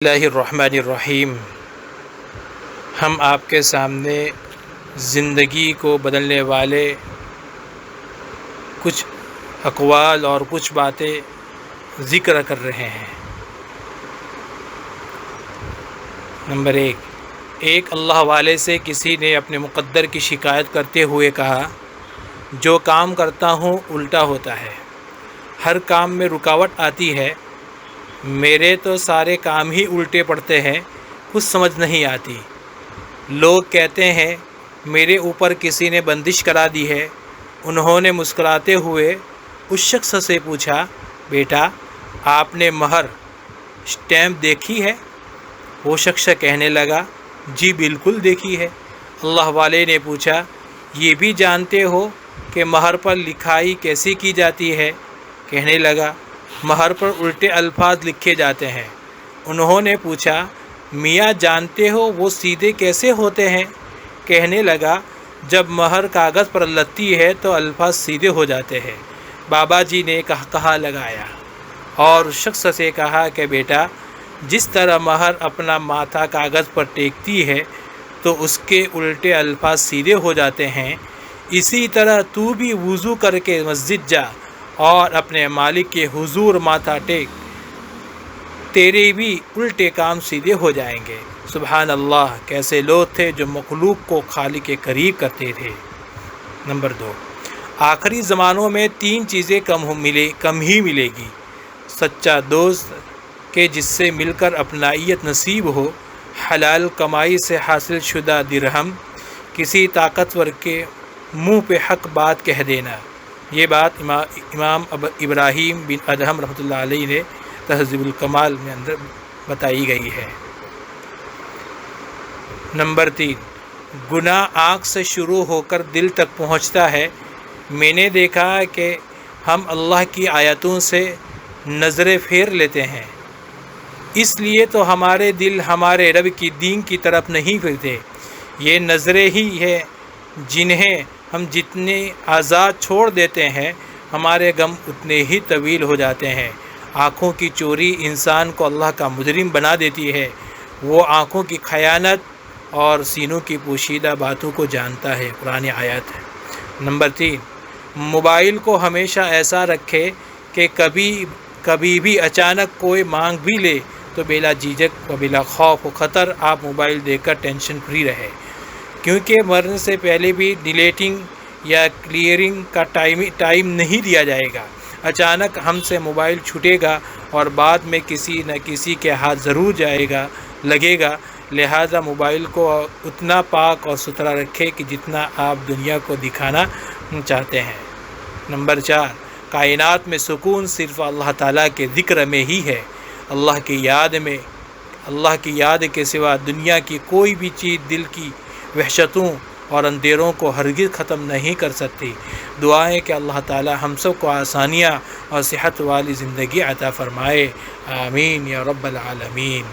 اللہ الرحمن الرحیم۔ ہم آپ کے سامنے زندگی کو بدلنے والے کچھ اقوال اور کچھ باتیں ذکر کر رہے ہیں۔ نمبر ایک اللہ والے سے کسی نے اپنے مقدر کی شکایت کرتے ہوئے کہا، جو کام کرتا ہوں الٹا ہوتا ہے، ہر کام میں رکاوٹ آتی ہے، میرے تو سارے کام ہی الٹے پڑتے ہیں، کچھ سمجھ نہیں آتی۔ لوگ کہتے ہیں میرے اوپر کسی نے بندش کرا دی ہے۔ انہوں نے مسکراتے ہوئے اس شخص سے پوچھا، بیٹا آپ نے مہر اسٹیمپ دیکھی ہے؟ وہ شخص کہنے لگا، جی بالکل دیکھی ہے۔ اللہ والے نے پوچھا، یہ بھی جانتے ہو کہ مہر پر لکھائی کیسی کی جاتی ہے؟ کہنے لگا، مہر پر الٹے الفاظ لکھے جاتے ہیں۔ انہوں نے پوچھا، میاں جانتے ہو وہ سیدھے کیسے ہوتے ہیں؟ کہنے لگا، جب مہر کاغذ پر لگتی ہے تو الفاظ سیدھے ہو جاتے ہیں۔ بابا جی نے کہا لگایا اور اس شخص سے کہا کہ بیٹا جس طرح مہر اپنا ماتھا کاغذ پر ٹیکتی ہے تو اس کے الٹے الفاظ سیدھے ہو جاتے ہیں، اسی طرح تو بھی وضو کر کے مسجد جا اور اپنے مالک کے حضور ماتھا ٹیک، تیرے بھی الٹے کام سیدھے ہو جائیں گے۔ سبحان اللہ، کیسے لوگ تھے جو مخلوق کو خالق کے قریب کرتے تھے۔ نمبر 2، آخری زمانوں میں 3 چیزیں کم ہی ملے گی: سچا دوست کہ جس سے مل کر اپنائیت نصیب ہو، حلال کمائی سے حاصل شدہ درہم، کسی طاقتور کے منہ پہ حق بات کہہ دینا۔ یہ بات امام ابراہیم بن ادہم رحمۃ اللہ علیہ نے تہذیب الکمال میں اندر بتائی گئی ہے۔ نمبر 3، گناہ آنکھ سے شروع ہو کر دل تک پہنچتا ہے۔ میں نے دیکھا کہ ہم اللہ کی آیتوں سے نظریں پھیر لیتے ہیں، اس لیے تو ہمارے دل ہمارے رب کی دین کی طرف نہیں پھرتے۔ یہ نظریں ہی ہیں جنہیں ہم جتنے آزاد چھوڑ دیتے ہیں، ہمارے غم اتنے ہی طویل ہو جاتے ہیں۔ آنکھوں کی چوری انسان کو اللہ کا مجرم بنا دیتی ہے۔ وہ آنکھوں کی خیانت اور سینوں کی پوشیدہ باتوں کو جانتا ہے۔ قرآن آیت ہے۔ نمبر 3، موبائل کو ہمیشہ ایسا رکھے کہ کبھی بھی اچانک کوئی مانگ بھی لے تو بلا جھجک و بلا خوف و خطر آپ موبائل دے کر ٹینشن فری رہے، کیونکہ مرنے سے پہلے بھی ڈیلیٹنگ یا کلیئرنگ کا ٹائم نہیں دیا جائے گا۔ اچانک ہم سے موبائل چھوٹے گا اور بعد میں کسی نہ کسی کے ہاتھ ضرور لگے گا، لہذا موبائل کو اتنا پاک اور ستھرا رکھے کہ جتنا آپ دنیا کو دکھانا چاہتے ہیں۔ نمبر 4، کائنات میں سکون صرف اللہ تعالیٰ کے ذکر میں ہی ہے۔ اللہ کی یاد کے سوا دنیا کی کوئی بھی چیز دل کی وحشتوں اور اندھیروں کو ہرگز ختم نہیں کر سکتی۔ دعائیں کہ اللہ تعالی ہم سب کو آسانیاں اور صحت والی زندگی عطا فرمائے، آمین یا رب العالمین۔